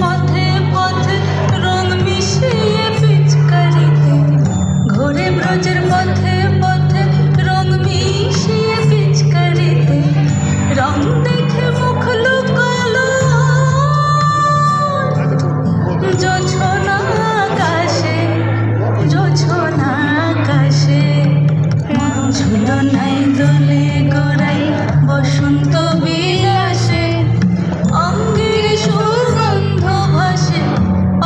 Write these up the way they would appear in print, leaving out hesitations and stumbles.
পথে পথে রং মিশিয়ে পিচকারিতে, ঘোরে ব্রজের পথে পথে রং মিশিয়ে পিচকারিতে, রং দেখে মুখ লুকালো জোছনা আকাশে, জোছনা আকাশে। ঝুলনায় দোলে গোড়াই বসন্ত বিলাসে, অঙ্গের সুগন্ধ ভাসে,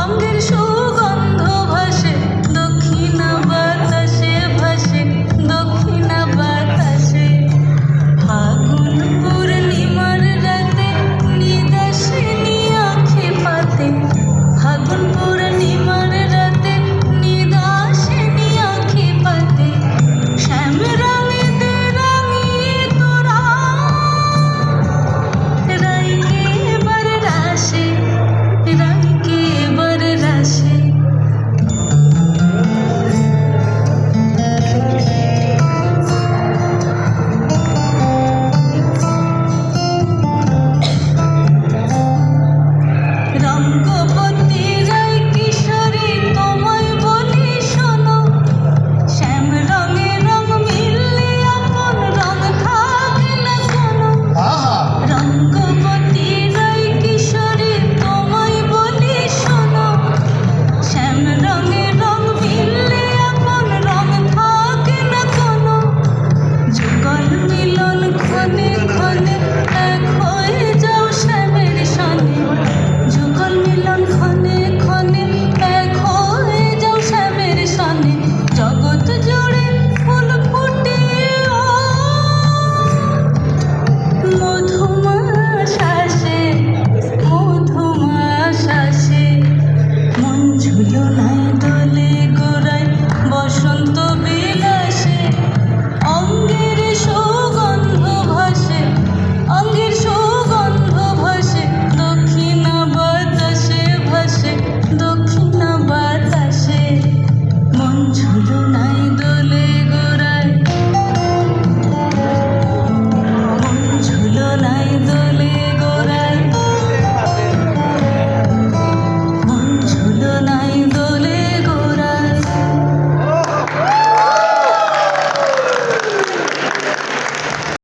অঙ্গের সুগন্ধ ভাসে, দক্ষিণা বাতাসে ভাসে, দক্ষিণা বাতাসে। ফাগুন পূর্ণিমার রাতে নিদাসিনী আঁখি পাতে, ফাগুন পূর্ণিমার রাতে নিদাসিনী আঁখি পাতে, শ্যাম রাঙিতে রাঙিয়ে তোরা রাইকে এবার রাশে, রাইকে এবার রাশে। রঙ্গবতী